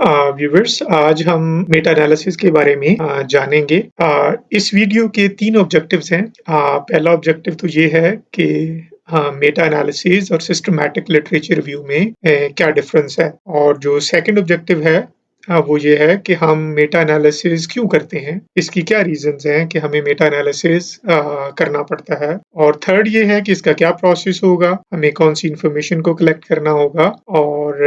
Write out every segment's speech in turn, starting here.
Viewers, आज हम Meta analysis के बारे में जानेंगे। इस वीडियो के 3 ऑब्जेक्टिव्स हैं। पहला ऑब्जेक्टिव तो ये है कि मेटा एनालिसिस और सिस्टमैटिक लिटरेचर रिव्यू में क्या डिफरेंस है, और जो सेकंड ऑब्जेक्टिव है वो ये है कि हम मेटा एनालिसिस क्यों करते हैं, इसकी क्या रीजंस हैं कि हमें मेटा एनालिसिस करना पड़ता है, और थर्ड ये है कि इसका क्या प्रोसेस होगा, हमें कौन सी इंफॉर्मेशन को कलेक्ट करना होगा, और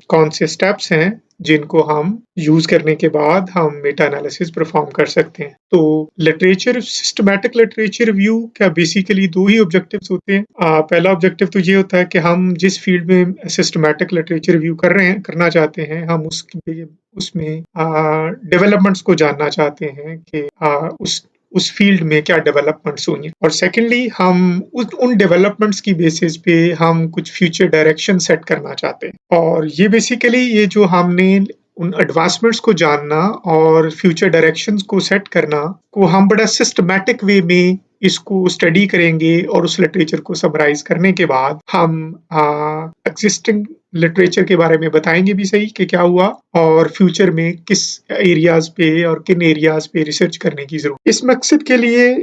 कौन से स्टेप्स हैं जिनको हम यूज करने के बाद हम मेटा एनालिसिस परफॉर्म कर सकते हैं। तो लिटरेचर सिस्टमैटिक लिटरेचर रिव्यू का बेसिकली 2 ही ऑब्जेक्टिव्स होते हैं। पहला ऑब्जेक्टिव तो ये होता है कि हम जिस फील्ड में सिस्टमैटिक लिटरेचर रिव्यू करना चाहते हैं, हम उसमें डेवलपमेंट्स को जानना चाहते हैं कि उस फील्ड में क्या डेवलपमेंट्स हुई हैं, और सेकेंडली हम उन डेवलपमेंट्स की बेसिस पे हम कुछ फ्यूचर डायरेक्शन सेट करना चाहते हैं। और ये बेसिकली ये जो हमने उन एडवांसमेंट्स को जानना और फ्यूचर डायरेक्शंस को सेट करना को हम बड़ा सिस्टमैटिक वे में इसको स्टडी करेंगे, और उस लिटरेचर को समराइज करने के बाद हम एग्जिस्टिंग लिटरेचर के बारे में बताएंगे भी सही कि क्या हुआ, और फ्यूचर में किस एरियाज पे और किन एरियाज पे रिसर्च करने की जरूरत। इस मकसद के लिए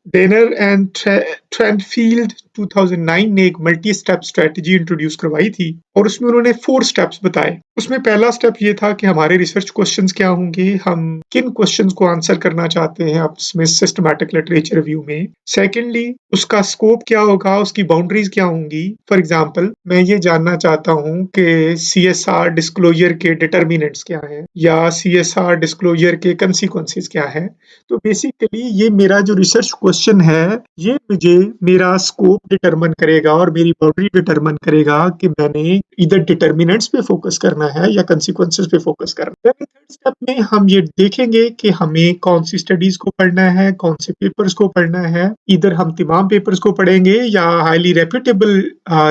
डेनर एंड ट्रेंडफील्ड 2009 ने एक मल्टी स्टेप स्ट्रेटजी इंट्रोड्यूस करवाई थी, और उसमें उन्होंने 4 स्टेप्स बताए। उसमें पहला स्टेप ये था कि हमारे रिसर्च क्वेश्चंस क्या होंगे, हम किन क्वेश्चंस को आंसर करना चाहते हैं उसमें सिस्टमैटिक लिटरेचर रिव्यू में। सेकेंडली, उसका स्कोप क्या होगा, उसकी बाउंड्रीज क्या होंगी। फॉर एग्जांपल, मैं ये जानना चाहता हूँ कि सीएसआर डिस्क्लोजर के डिटर्मिनेंट्स क्या हैं, या सीएसआर डिस्क्लोजर के कंसीक्वेंसेस क्या हैं। तो बेसिकली ये मेरा जो रिसर्च क्वेश्चन है, ये मुझे मेरा स्कोप डिटरमिन करेगा और मेरी बाउंड्री डिटरमिन करेगा कि मैंने इधर डिटर्मिनेंट्स पे फोकस करना है या कंसीक्वेंसेस पे फोकस करना है। थर्ड स्टेप में हम ये देखेंगे कि हमें कौन सी स्टडीज को पढ़ना है, कौन से पेपर्स को पढ़ना है। इधर हम तमाम पेपर्स को पढ़ेंगे या हाईली रेप्यूटेबल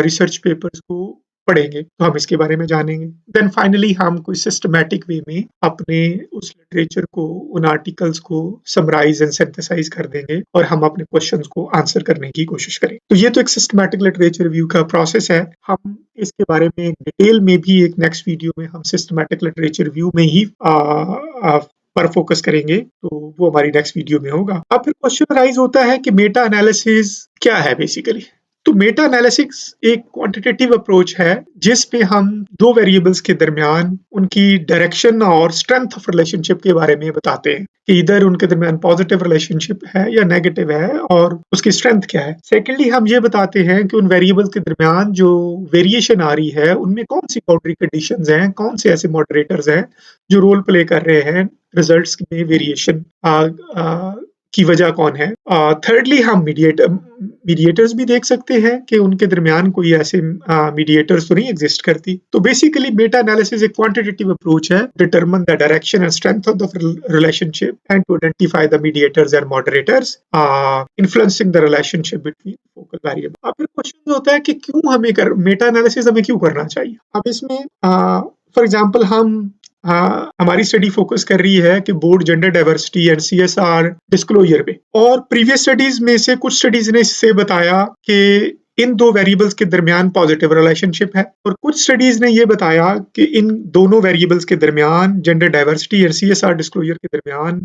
रिसर्च पेपर्स को पढ़ेंगे, तो हम इसके बारे में जानेंगे। देन फाइनली हम कोई सिस्टमैटिक वे में अपने उस लिटरेचर को, उन आर्टिकल्स को समराइज एंड सिंथेसाइज कर देंगे, और हम अपने क्वेश्चंस को आंसर करने की कोशिश करें। तो ये तो एक सिस्टमैटिक लिटरेचर रिव्यू का प्रोसेस है। हम इसके बारे में डिटेल में भी एक नेक्स्ट वीडियो में हम सिस्टमैटिक लिटरेचर रिव्यू में ही पर फोकस करेंगे, तो वो हमारी नेक्स्ट वीडियो में होगा। अब फिर क्वेश्चन राइज होता है कि मेटा एनालिसिस क्या है बेसिकली। तो मेटा एनालिसिस एक क्वांटिटेटिव अप्रोच है जिस पे हम 2 वेरिएबल्स के दरमियान उनकी डायरेक्शन और स्ट्रेंथ ऑफ रिलेशनशिप के बारे में बताते हैं कि इधर उनके दरमियान पॉजिटिव रिलेशनशिप है या नेगेटिव है, और उसकी स्ट्रेंथ क्या है। सेकेंडली, हम ये बताते हैं कि उन वेरिएबल्स के दरमियान जो वेरिएशन आ रही है उनमें कौन सी बाउंड्री कंडीशंस हैं, कौन से ऐसे मॉडरेटर्स हैं जो रोल प्ले कर रहे हैं रिजल्ट्स में वेरिएशन की वजह कौन है। थर्डली, हम मीडिएटर्स भी देख सकते हैं कि उनके दरमियान कोई ऐसे मीडिएटर्स तो नहीं एग्जिस्ट करती। तो बेसिकली मेटा एनालिसिस एक क्वांटिटेटिव अप्रोच है, determine the direction and strength of the relationship and to identify the mediators and moderators influencing the relationship between focal variable. अब फिर क्वेश्चन होता है कि क्यों हमें मेटा एनालिसिस हमें क्यों करना चाहिए। अब इसमें फॉर एग्जांपल हमारी स्टडी फोकस कर रही है कि board gender diversity and CSR disclosure पे, और प्रीवियस स्टडीज में से कुछ स्टडीज ने इससे बताया कि इन 2 वेरिएबल्स के दरमियान पॉजिटिव रिलेशनशिप है, और कुछ स्टडीज ने ये बताया कि इन दोनों वेरिएबल्स के दरमियान, जेंडर डाइवर्सिटी और सीएसआर डिस्क्लोजर के दरमियान,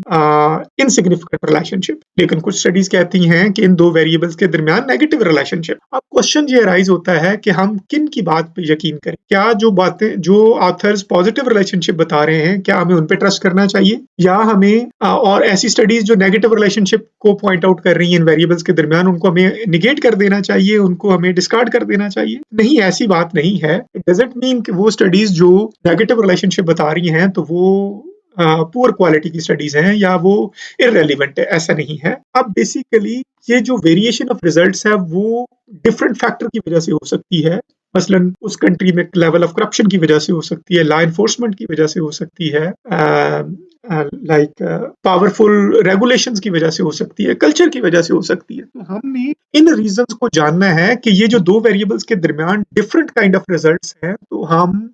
इनसिग्निफिकेंट रिलेशनशिप। लेकिन कुछ स्टडीज कहती हैं कि इन 2 वेरिएबल्स के दरमियान नेगेटिव रिलेशनशिप। अब क्वेश्चन ये राइज होता है कि हम किन की बात पे यकीन करें। क्या जो ऑथर्स पॉजिटिव रिलेशनशिप बता रहे हैं, क्या हमें उन पे ट्रस्ट करना चाहिए, या हमें और ऐसी स्टडीज जो नेगेटिव रिलेशनशिप को पॉइंट आउट कर रही हैं इन वेरिएबल्स के दरमियान, उनको हमें निगेट कर देना चाहिए, उनको हमें डिस्कार्ड कर देना चाहिए। नहीं, ऐसी बात नहीं है। इट डजंट मीन कि वो स्टडीज जो नेगेटिव रिलेशनशिप बता रही हैं तो वो पुअर क्वालिटी की स्टडीज हैं या वो इररेलेवेंट है, ऐसा नहीं है। अब बेसिकली ये जो वेरिएशन ऑफ रिजल्ट्स है वो डिफरेंट फैक्टर की वजह से हो सकती है। मसलन उस कंट्री में लेवल ऑफ करप्शन की वजह से हो सकती है, लॉ एनफोर्समेंट की वजह से हो सकती है, पावरफुल रेगुलेशंस की वजह से हो सकती है, कल्चर की वजह से हो सकती है। तो हमने इन रीजंस को जानना है कि ये जो 2 वेरिएबल्स के दरमियान डिफरेंट काइंड ऑफ रिजल्ट्स हैं, तो हम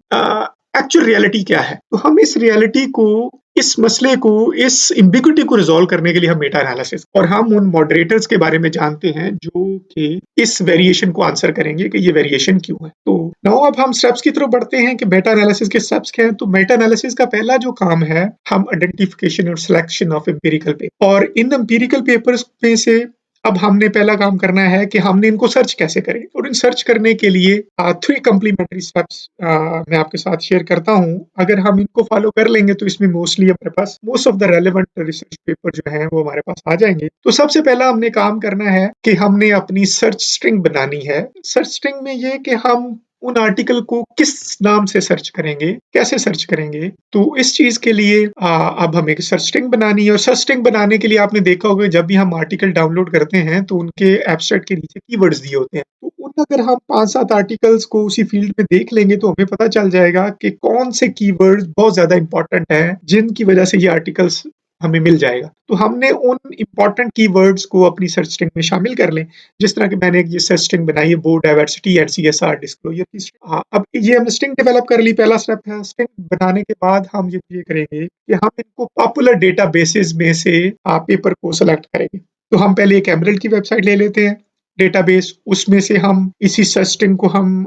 एक्चुअल रियलिटी क्या है। तो हम इस रियलिटी को, इस मसले को, इस एम्बिग्युइटी को रिजॉल्व करने के लिए हम मेटा एनालिसिस, और हम उन मॉडरेटर्स के बारे में जानते हैं जो कि इस वेरिएशन को आंसर करेंगे कि ये वेरिएशन क्यों है। तो नाउ अब हम स्टेप्स की तरफ बढ़ते हैं कि मेटा एनालिसिस के स्टेप्स क्या हैं। तो मेटा एनालिसिस का पहला जो काम है, हम आइडेंटिफिकेशन और सिलेक्शन ऑफ एम्पिरिकल पेपर, और इन एम्पिरिकल पेपर्स में से अब हमने पहला काम करना है कि हमने इनको सर्च कैसे करें। और इन सर्च करने के लिए 3 कॉम्प्लीमेंट्री स्टेप्स मैं आपके साथ शेयर करता हूँ। अगर हम इनको फॉलो कर लेंगे तो इसमें मोस्टली हमारे पास most of the relevant research paper जो हैं वो हमारे पास आ जाएंगे। तो सबसे पहला हमने काम करना है कि हमने अपनी सर्च स्ट्रिंग बनानी है। सर्च स्ट्रिंग में ये कि हम उन आर्टिकल को किस नाम से सर्च करेंगे, कैसे सर्च करेंगे। तो इस चीज के लिए अब हमें एक सर्च स्ट्रिंग बनानी है। और सर्च स्ट्रिंग बनाने के लिए आपने देखा होगा, जब भी हम आर्टिकल डाउनलोड करते हैं तो उनके एब्स्ट्रैक्ट के नीचे कीवर्ड्स दिए होते हैं। तो उन अगर हम 5-7 आर्टिकल्स को उसी फील्ड में देख लेंगे तो हमें पता चल जाएगा कि कौन से कीवर्ड्स बहुत ज्यादा इंपॉर्टेंट हैं, जिनकी वजह से ये आर्टिकल्स हमें मिल जाएगा। तो हमने उन इंपॉर्टेंट कीवर्ड्स को अपनी सर्च स्ट्रिंग में शामिल कर लें। जिस तरह की मैंने ये सर्च स्ट्रिंग बनाई है, बायोडायवर्सिटी एंड सीएसआर डिस्क्लोजर की। अब ये हमने स्ट्रिंग डेवलप कर ली, पहला स्टेप है। स्ट्रिंग बनाने के बाद हम ये करेंगे कि हम इनको पॉपुलर डेटाबेसेस में से पेपर को सेलेक्ट करेंगे। तो हम पहले एक एमरल्ड की वेबसाइट ले लेते हैं, डेटाबेस, उसमें से हम इसी सर्च स्ट्रिंग को हम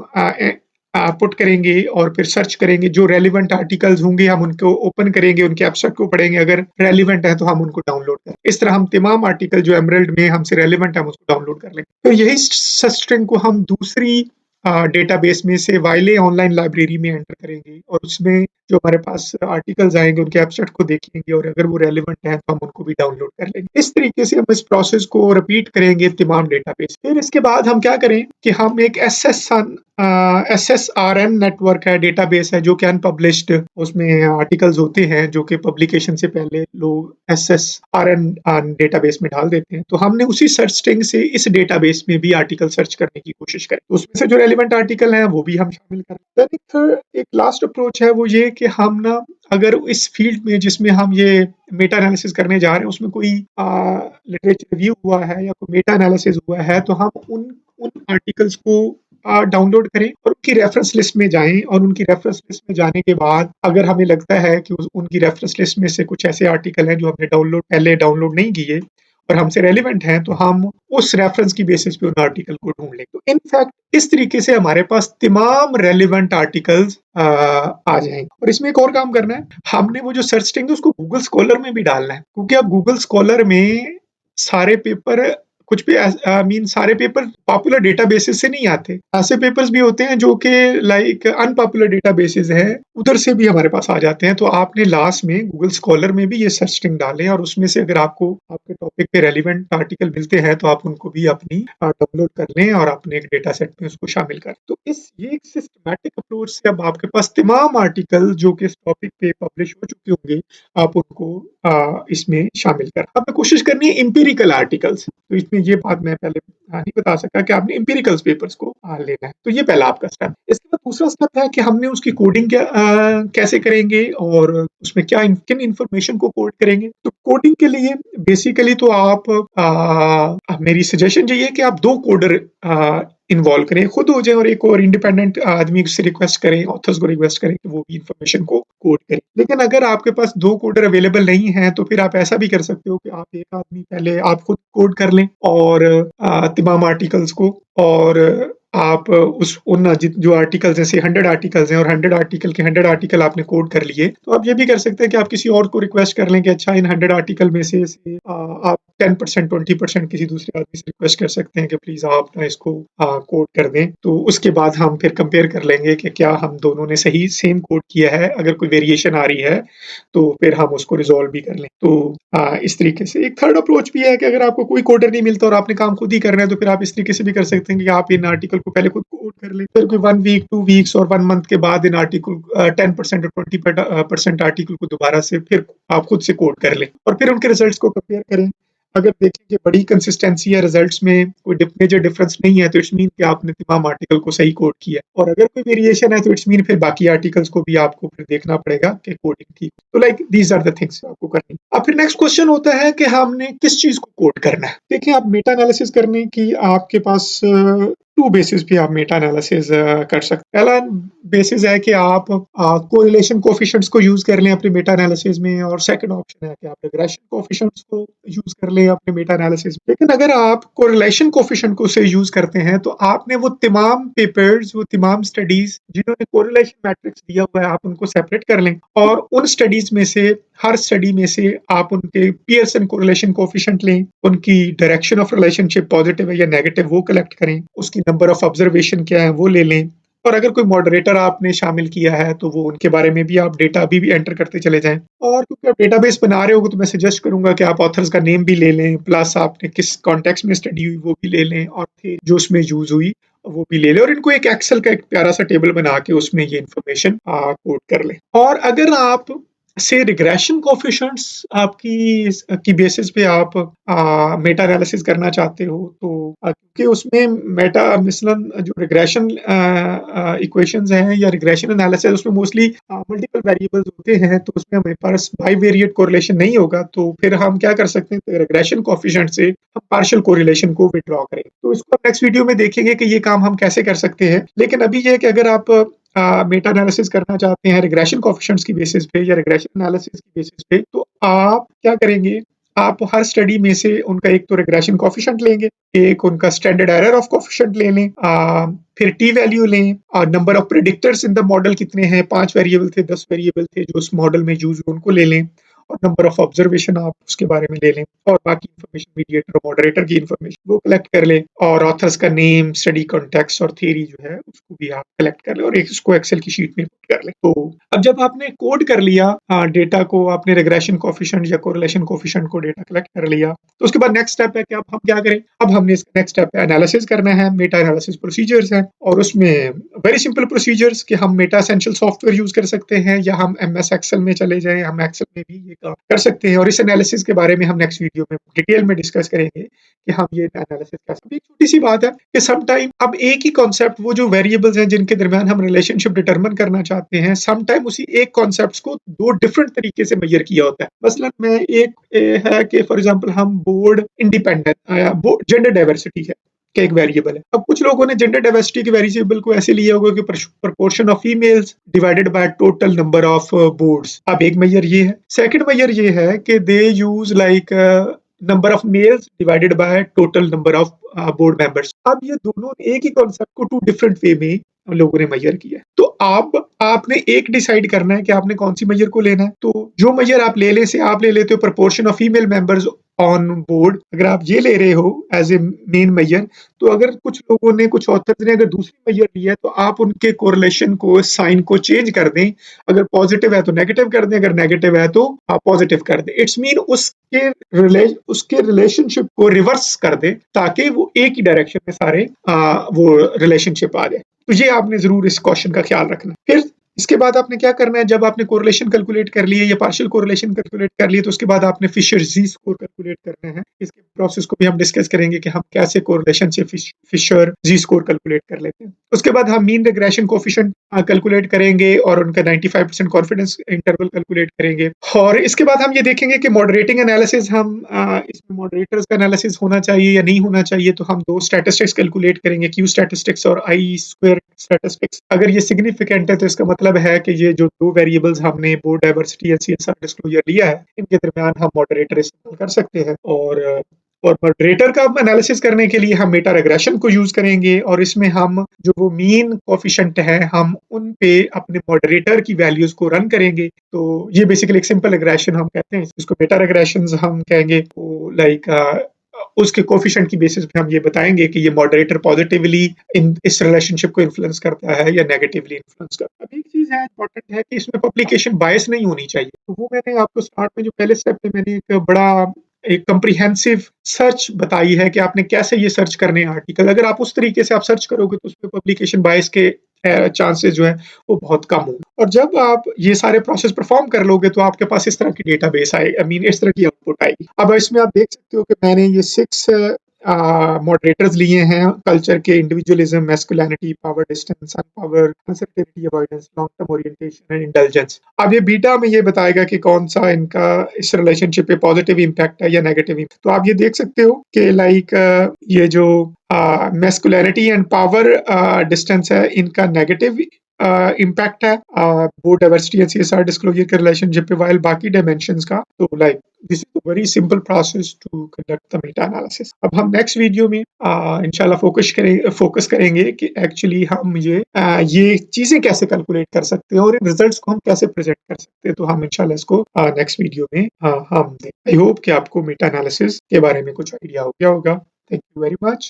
पुट करेंगे और फिर सर्च करेंगे। जो रेलिवेंट आर्टिकल्स होंगे हम उनको ओपन करेंगे, उनके एब्स्ट्रैक्ट को पढ़ेंगे, अगर रेलिवेंट है तो हम उनको डाउनलोड करें। इस तरह हम तमाम आर्टिकल जो एमरल्ड में हमसे रेलिवेंट है हम उसको डाउनलोड कर लेंगे। तो यही सर्च स्ट्रिंग को हम दूसरी डेटाबेस में से वाइले ऑनलाइन लाइब्रेरी में एंटर करेंगे और उसमें जो हमारे पास आर्टिकल्स आएंगे उनके एब्स्ट्रैक्ट को देखेंगे और अगर वो रेलिवेंट है तो हम उनको भी डाउनलोड कर लेंगे। इस तरीके से हम इस प्रोसेस को रिपीट करेंगे तमाम डेटाबेस। फिर इसके बाद हम क्या करें कि हम एक SSRN नेटवर्क है, डेटाबेस है, जो कि अनपब्लिश्ड उसमें आर्टिकल्स होते हैं जो कि पब्लिकेशन से पहले लोग SSRN डेटाबेस में डाल देते हैं। तो हमने उसी सर्च स्ट्रिंग से इस डेटाबेस में भी आर्टिकल सर्च करने की कोशिश करें। तो उसमें से जो रेलिवेंट आर्टिकल हैं वो भी हम शामिल करें। एक लास्ट अप्रोच है वो ये कि हम ना अगर इस फील्ड में जिसमें हम ये मेटा एनालिसिस करने जा रहे हैं उसमें कोई लिटरेचर रिव्यू हुआ है या कोई मेटा एनालिसिस हुआ है तो हम उन उन आर्टिकल्स को डाउनलोड करें और उनकी रेफरेंस लिस्ट में जाएं। और उनकी रेफरेंस लिस्ट में जाने के बाद अगर हमें लगता है कि उनकी रेफरेंस लिस्ट में से कुछ ऐसे आर्टिकल हैं जो हमने पहले डाउनलोड नहीं किए और हमसे रेलिवेंट हैं, तो हम उस रेफरेंस की बेसिस पे उन आर्टिकल को ढूंढ लें। तो इनफैक्ट इस तरीके से हमारे पास तमाम रेलिवेंट आर्टिकल्स आ जाएंगे। और इसमें एक और काम करना है, हमने वो जो सर्च स्ट्रिंग है उसको गूगल स्कॉलर में भी डालना है, क्योंकि अब गूगल स्कॉलर में सारे पेपर कुछ भी मीन सारे पेपर पॉपुलर डेटाबेसेस से नहीं आते। ऐसे पेपर्स भी होते हैं जो कि लाइक अनपॉपुलर डेटाबेसेस हैं, उधर से भी हमारे पास आ जाते हैं। तो आपने लास्ट में गूगल स्कॉलर में भी ये सर्च स्ट्रिंग डालें और उसमें से अगर आपको आपके टॉपिक पे रेलिवेंट आर्टिकल मिलते हैं तो आप उनको भी अपनी डाउनलोड कर लें और अपने एक डेटा सेट में उसको शामिल करें। तो ये एक सिस्टमैटिक अप्रोच से अब आपके पास तमाम आर्टिकल जो कि इस टॉपिक पे पब्लिश हो चुके होंगे, आप उनको इसमें शामिल करें। अब मैं कोशिश करनी है एम्पिरिकल आर्टिकल्स। तो इसमें ये बात मैं पहले नहीं बता सका कि आपने एम्पिरिकल्स पेपर्स को लेना है। तो ये पहला आपका स्टेप। इसके बाद दूसरा स्टेप है कि हमने उसकी कोडिंग कैसे करेंगे और उसमें किन इंफॉर्मेशन को कोड करेंगे। तो कोडिंग के लिए बेसिकली तो आप मेरी सजेशन यही है कि आप 2 कोडर इन्वॉल्व करें, खुद हो जाए और एक और इंडिपेंडेंट आदमी से रिक्वेस्ट करें, ऑथर्स को रिक्वेस्ट करें कि वो भी इंफॉर्मेशन को कोड करें। लेकिन अगर आपके पास 2 कोडर अवेलेबल नहीं है तो फिर आप ऐसा भी कर सकते हो कि आप एक आदमी पहले आप खुद कोड कर लें और तमाम आर्टिकल्स को, और आप जो आर्टिकल्स जैसे 100 आर्टिकल्स हैं और 100 आर्टिकल के 100 आर्टिकल आपने कोड कर लिए, तो आप ये भी कर सकते हैं कि आप किसी और को रिक्वेस्ट कर लें कि अच्छा इन 100 आर्टिकल में से आप 10% 20% किसी दूसरे आदमी से रिक्वेस्ट कर सकते हैं कि प्लीज आप ना इसको कोड कर दें। तो उसके बाद हम फिर कंपेयर कर लेंगे कि क्या हम दोनों ने सही सेम कोड किया है। अगर कोई वेरिएशन आ रही है तो फिर हम उसको रिजॉल्व भी कर लें। तो इस तरीके से एक थर्ड अप्रोच भी है कि अगर आपको कोई कोडर नहीं मिलता और आपने काम खुद ही करना है तो फिर आप इस तरीके से भी कर सकते हैं कि आप इन आर्टिकल को पहले खुद कोड कर लें, फिर कोई 1 वीक 2 वीक्स और 1 मंथ के बाद इन आर्टिकल 10% और 20% आर्टिकल को दोबारा से फिर आप खुद से कोड कर लें और फिर उनके रिजल्ट्स को कंपेयर करें। अगर देखें कि बड़ी कंसिस्टेंसी है रिजल्ट्स में, कोई मेजर डिफरेंस नहीं है, तो इट्स मीन कि आपने तमाम आर्टिकल को सही कोड किया। और अगर कोई वेरिएशन है तो इट्स मीन फिर बाकी आर्टिकल्स को भी आपको फिर देखना पड़ेगा कि कोडिंग ठीक। तो like these are the things आपको करनी। अब फिर नेक्स्ट क्वेश्चन होता है कि हमने किस चीज को कोड करना है। देखिए, आप मेटा एनालिसिस करने की आपके पास 2 बेसिस पे आप मेटा एनालिसिस कर सकते हैं। पहला बेसिस है कि आप कोरिलेशन कोएफिशिएंट्स को यूज़ कर लें अपने मेटा एनालिसिस में, और सेकंड ऑप्शन है कि आप रिग्रेशन कोएफिशिएंट्स को यूज़ कर लें अपने मेटा एनालिसिस में। लेकिन अगर आप कोरिलेशन कोएफिशिएंट को से यूज़ करते हैं तो आपने वो तमाम पेपर्स, वो तमाम स्टडीज़ जिन्होंने कोरिलेशन मैट्रिक्स दिया हुआ है, आप उनको सेपरेट कर लें और उन स्टडीज़ में से, हर स्टडी में से आप उनके पियर्सन कोरिलेशन कोएफिशिएंट लें, उनकी डायरेक्शन ऑफ रिलेशनशिप पॉजिटिव है या नेगेटिव वो कलेक्ट करें, उसकी नंबर ऑफ ऑब्जर्वेशन क्या है वो ले लें, और अगर कोई मॉडरेटर आपने शामिल किया है तो वो उनके बारे में भी आप डेटा भी एंटर करते चले जाएं। और क्योंकि आप डेटाबेस बना रहे हो तो मैं सजेस्ट करूंगा कि आप ऑथर्स का नेम भी ले लें, प्लस आपने किस कॉन्टेक्स्ट में स्टडी हुई वो भी ले लें, और फिर जो उसमें यूज हुई वो भी ले लें, और इनको एक एक्सेल का एक प्यारा सा टेबल बना के उसमें ये इन्फॉर्मेशन कोड कर लें। और अगर आप से रिग्रेशन कोएफिशिएंट्स की बेसिस पे आप मेटा एनालिसिस करना चाहते हो तो क्योंकि उसमें मेटा मसलन जो रिग्रेशन इक्वेशंस हैं या रिग्रेशन एनालिसिस उसमें मोस्टली मल्टीपल वेरिएबल्स होते हैं, तो उसमें हमारे पास बाइवेरिएट कोरिलेशन नहीं होगा, तो फिर हम क्या कर सकते हैं, तो रिग्रेशन कोएफिशिएंट से हम पार्शियल कोरिलेशन को विथड्रॉ करें। तो इसको नेक्स्ट वीडियो में देखेंगे कि ये काम हम कैसे कर सकते हैं। लेकिन अभी ये कि अगर आप मेटा एनालिसिस करना चाहते हैं रिग्रेशन कोएफिशिएंट्स की बेसिस पे या रिग्रेशन एनालिसिस की बेसिस पे, तो आप क्या करेंगे, आप हर स्टडी में से उनका एक तो रिग्रेशन कोएफिशिएंट लेंगे, एक उनका स्टैंडर्ड एरर ऑफ कोएफिशिएंट ले लें, फिर टी वैल्यू लें, और number of predictors in the model कितने हैं, 5 वेरिएबल थे, 10 वेरिएबल थे जो उस मॉडल में यूज हुए उनको ले लें, और नंबर ऑफ ऑब्जर्वेशन आप उसके बारे में ले लें, और बाकी इन्फॉर्मेशन मीडिएटर और मॉडरेटर की इन्फॉर्मेशन वो कलेक्ट कर लें, और ऑथर्स का नेम, स्टडी कॉन्टेक्स्ट और थ्योरी जो है उसको भी आप कलेक्ट कर लें, और एक इसको एक्सेल की शीट में पुट कर लें। तो अब जब आपने कोड कर लिया डेटा को, आपने रिग्रेशन कोएफिशिएंट या कोरिलेशन कोएफिशिएंट को डेटा कलेक्ट कर लिया, तो उसके बाद नेक्स्ट स्टेप है कि अब हम क्या करें, अब हमने इसका नेक्स्ट स्टेप है एनालिसिस करना है। मेटा एनालिसिस प्रोसीजर्स हैं, और उसमें वेरी सिंपल प्रोसीजर्स कि हम मेटा एसेंशियल सॉफ्टवेयर यूज कर सकते हैं, या हम एमएस एक्सेल में चले जाएं, हम एक्सेल में भी ये काम कर सकते हैं, और इस एनालिसिस के बारे में हम नेक्स्ट वीडियो में डिटेल में डिस्कस करेंगे कि हम ये एनालिसिस कैसे। एक छोटी सी बात है कि सम टाइम अब एक ही कॉन्सेप्ट, वो जो वेरिएबल्स हैं जिनके दरमियान हम रिलेशनशिप डिटरमिन करना चाहते हैं, सम टाइम उसी एक कॉन्सेप्ट को दो डिफरेंट तरीके से मेजर किया होता है। मसलन मैं एक है कि फॉर एग्जांपल हम बोर्ड इंडिपेंडेंट जेंडर डाइवर्सिटी है कि एक वेरिएबल है। अब कुछ लोगों ने जेंडर डाइवर्सिटी के वेरिएबल को ऐसे लिया होगा कि proportion of females divided by total number of boards. अब एक मेजर ये है। सेकंड मेजर ये है कि they use like number of males divided by total number of board members. अब ये दोनों एक ही कॉन्सेप्ट को टू डिफरेंट वे में लोगों ने मेजर किया है। तो आपने एक डिसाइड करना है कि आपने कौन सी मेजर को लेना है। तो जो मेजर आप ले ले से आप ले लेते हो proportion of female members on board, अगर आप ये ले रहे हो एज ए मेन मेजर, तो अगर कुछ लोगों ने, कुछ ऑथर्स ने अगर दूसरी मेजर लिया है तो आप उनके कोरिलेशन को, साइन को चेंज कर दें। अगर पॉजिटिव है तो नेगेटिव कर दें, अगर नेगेटिव है तो आप पॉजिटिव कर दें। इट्स मीन उसके रिलेशनशिप को रिवर्स कर दें ताकि वो एक ही डायरेक्शन में सारे वो रिलेशनशिप आ जाए। तो ये आपने जरूर इस क्वेश्चन का ख्याल रखना। फिर इसके बाद आपने क्या करना है, जब आपने कोरिलेशन कैलकुलेट कर लिए या पार्शियल कोरिलेशन कैलकुलेट कर लिए, तो उसके बाद आपने फिशर जी स्कोर कैलकुलेट करना है। इसके प्रोसेस को भी हम डिस्कस करेंगे कि हम कैसे कोरिलेशन से फिशर जी स्कोर कैलकुलेट कर लेते हैं। उसके बाद हम मीन रिग्रेशन कोएफिशिएंट कैलकुलेट करेंगे और उनका 95% कॉन्फिडेंस इंटरवल कैलकुलेट करेंगे। और इसके बाद हम ये देखेंगे कि मॉडरेटिंग एनालिसिस, हम इसमें मॉडरेटर्स का एनालिसिस होना चाहिए या नहीं होना चाहिए, तो हम दो स्टैटिस्टिक्स कैलकुलेट करेंगे, क्यू स्टैटिस्टिक्स और आई स्क्वायर स्टैटिस्टिक्स। अगर ये सिग्निफिकेंट है तो इसका मतलब है कि ये जो दो वेरिएबल्स हमने बोर्ड डाइवर्सिटी या सीएसआर डिस्क्लोजर लिया है, इनके दरमियान हम मॉडरेटर इस्तेमाल कर सकते हैं। और मॉडरेटर का एनालिसिस करने के लिए हम मेटा रिग्रेशन को यूज करेंगे, और इसमें हम जो वो मीन कोएफिशिएंट है हम उन पे अपने मॉडरेटर की वैल्यूज को रन करेंगे। तो ये बेसिकली एक सिंपल रिग्रेशन हम कहते हैं, इसको मेटा रिग्रेशंस हम कहेंगे। तो लाइक उसके कोएफिशिएंट की बेसिस पे हम ये बताएंगे कि ये मॉडरेटर पॉजिटिवली इस रिलेशनशिप को इन्फ्लुएंस करता है या नेगेटिवली इन्फ्लुएंस करता है। अब एक चीज है इंपॉर्टेंट है कि इसमें पब्लिकेशन बायस नहीं होनी चाहिए। तो वो मैंने आपको स्टार्ट में जो पहले स्टेप में मैंने एक कम्प्रिहेंसिव सर्च बताई है कि आपने कैसे ये सर्च करने हैं आर्टिकल। अगर आप उस तरीके से आप सर्च करोगे तो उसमें पब्लिकेशन बायस के चांसेस जो है वो बहुत कम होंगे। और जब आप ये सारे प्रोसेस परफॉर्म कर लोगे तो आपके पास इस तरह की डेटाबेस आएगी, इस तरह की आउटपुट आएगी। अब इसमें आप देख सकते हो कि मैंने ये 6 मॉडरेटर्स लिए हैं कल्चर के individualism, masculinity, power distance, power, conservativity, avoidance, long term orientation and intelligence. अब ये बीटा में ये बताएगा कि कौन सा इनका इस रिलेशनशिप पे पॉजिटिव इम्पैक्ट है या नेगेटिव इम्पैक्ट। तो आप ये देख सकते हो कि लाइक ये जो मैस्कुलिनिटी एंड पावर डिस्टेंस है, इनका नेगेटिव इम्पैक्ट है both diversity and CSR disclosure के रिलेशनशिप पे, वाइल बाकी डायमेंशंस का तो like this is a very simple process to conduct the meta analysis. अब हम नेक्स्ट वीडियो में इंशाल्लाह फोकस करेंगे कि एक्चुअली हम ये चीजें कैसे कैलकुलेट कर सकते हैं और इन रिजल्ट्स को हम कैसे प्रेजेंट कर सकते हैं। तो हम इंशाल्लाह इसको नेक्स्ट वीडियो में हम आई होप कि आपको मेटा एनालिसिस के बारे में कुछ आइडिया हो गया होगा। Thank you very much.